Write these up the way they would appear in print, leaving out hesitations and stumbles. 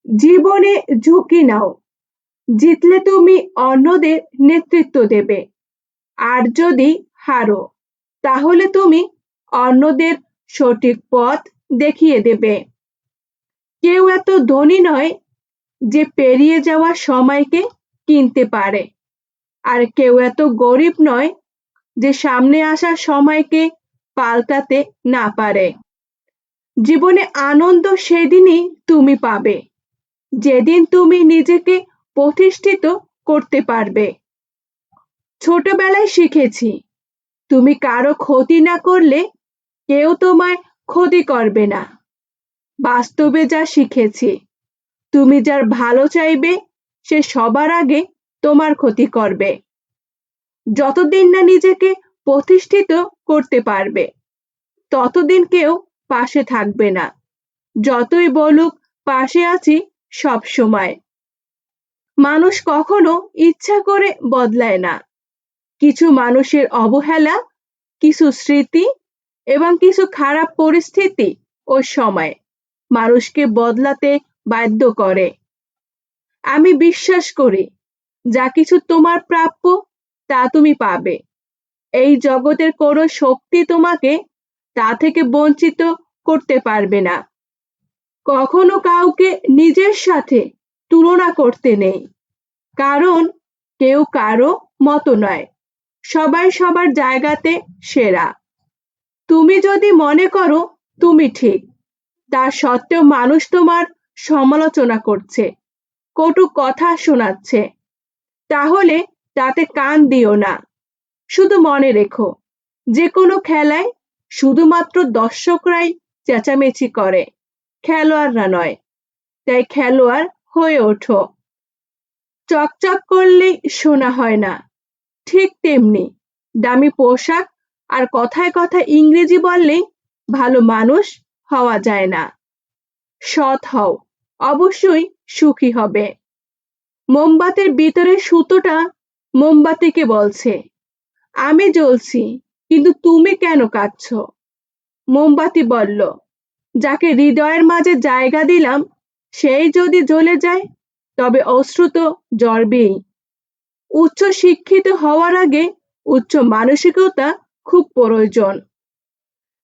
জীবনে ঝুঁকি নাও। জিতলে তুমি অন্যদের নেতৃত্ব দেবে, আর যদি হারো তাহলে তুমি অন্যদের সঠিক পথ দেখিয়ে দেবে। কেউ এত ধনী নয় যে পেরিয়ে যাওয়া সময়কে কিনতে পারে, আর কেউ এত গরিব নয় যে সামনে আসা সময়কে পাল্টাতে না পারে। জীবনে আনন্দ সেদিনই তুমি পাবে যেদিন তুমি নিজেকে প্রতিষ্ঠিত করতে পারবে। ছোটবেলায় শিখেছি, তুমি কারো ক্ষতি না করলে কেউ তোমায় ক্ষতি করবে না। বাস্তবে যা শিখেছি, তুমি যার ভালো চাইবে সে সবার আগে তোমার ক্ষতি করবে। যতদিন না নিজেকে প্রতিষ্ঠিত করতে পারবে ততদিন কেউ পাশে থাকবে না, যতই বলুক পাশে আছি সব সময়। মানুষ কখনো ইচ্ছা করে বদলায় না। কিছু মানুষের অবহেলা, কিছু স্মৃতি এবং কিছু খারাপ পরিস্থিতি ও সময় মানুষকে বদলাতে বাধ্য করে। আমি বিশ্বাস করি, যা কিছু তোমার প্রাপ্য তা তুমি পাবে। এই জগতের কোনো শক্তি তোমাকে তা থেকে বঞ্চিত করতে পারবে না। কখনো কাউকে নিজের সাথে তুলনা করতে নেই, কারণ কেউ কারো মতো নয়। সবাই সবার জায়গাতে সেরা। তুমি যদি মনে করো তুমি ঠিক, তা সত্ত্বেও মানুষ তোমার সমালোচনা করছে, কটু কথা শোনাচ্ছে, তাহলে তাতে কান দিও না। শুধু মনে রেখো, যে কোনো খেলায় শুধুমাত্র দর্শকরাই চেঁচামেচি করে, খেলোয়াড়রা নয়। তাই খেলোয়াড় হয়ে ওঠো। চকচক করলেই সোনা হয় না, ঠিক তেমনি দামি পোশাক আর কথায় কথায় ইংরেজি বললেই ভালো মানুষ হওয়া যায় না। সৎ হও, অবশ্যই সুখী হবে। মোমবাতির ভিতরে সুতোটা মোমবাতিকে বলছে, আমি জ্বলছি, কিন্তু তুমি কেন কাঁদছো? মোমবাতি বলল, যাকে হৃদয়ের মাঝে জায়গা দিলাম সেই যদি জ্বলে যায় তবে অশ্রু তো জ্বলবেই। উচ্চ শিক্ষিত হওয়ার আগে উচ্চ মানসিকতা খুব প্রয়োজন।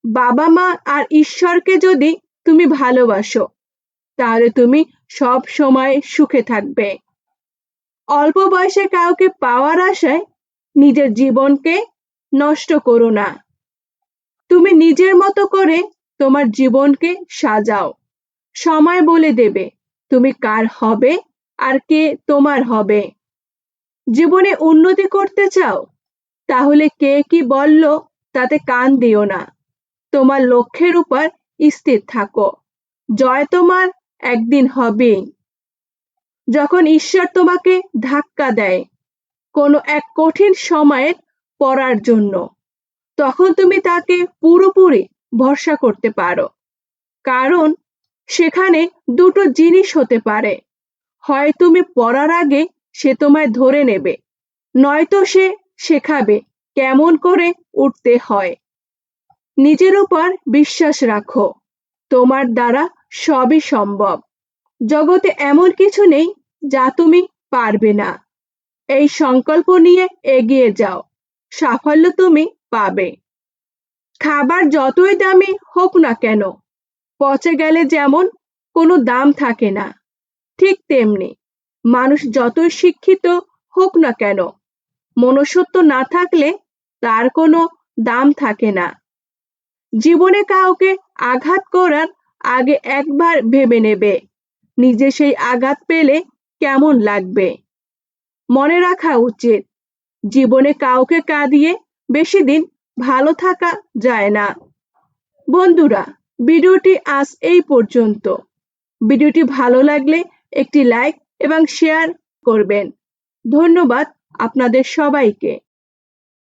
বাবা মা আর ঈশ্বরকে যদি তুমি ভালোবাসো তাহলে তুমি সব সময় সুখে থাকবে। অল্প বয়সে কাউকে পাওয়ার আশায় নিজের জীবনকে নষ্ট করো না। তুমি নিজের মতো করে তোমার জীবনকে সাজাও। সময় বলে দেবে তুমি কার হবে আর কে তোমার হবে। জীবনে উন্নতি করতে চাও, তাহলে কে কি বলল তাতে কান দিও না। তোমার লক্ষ্যের উপর স্থির থাকো, জয় তোমার একদিন হবেই। যখন ঈশ্বর তোমাকে ধাক্কা দেয় কোনো এক কঠিন সময়ের পড়ার জন্য, তখন তুমি তাকে পুরোপুরি ভরসা করতে পারো। কারণ সেখানে দুটো জিনিস হতে পারে, হয় তুমি পড়ার আগে সে তোমায় ধরে নেবে, নয়তো সে শেখাবে কেমন করে উঠতে হয়। নিজের উপর বিশ্বাস রাখো, তোমার দ্বারা সবই সম্ভব। জগতে এমন কিছু নেই যা তুমি পারবে না। এই সংকল্প নিয়ে এগিয়ে যাও, সাফল্য তুমি পাবে। খাবার যতই দামি হোক না কেন, পচে গেলে যেমন কোনো দাম থাকে না, ঠিক তেমনি মানুষ যতই শিক্ষিত হোক না কেন, মনুষ্যত্ব না থাকলে তার কোনো দাম থাকে না। জীবনে কাউকে আঘাত করার আগে একবার ভেবে নেবে নিজে সেই আঘাত পেলে কেমন লাগবে। মনে রাখা উচিত, জীবনে কাউকে কাঁদিয়ে বেশি দিন ভালো থাকা যায় না। বন্ধুরা, ভিডিওটি আজ এই পর্যন্ত। ভিডিওটি ভালো লাগলে একটি লাইক এবং শেয়ার করবেন। ধন্যবাদ আপনাদের সবাইকে।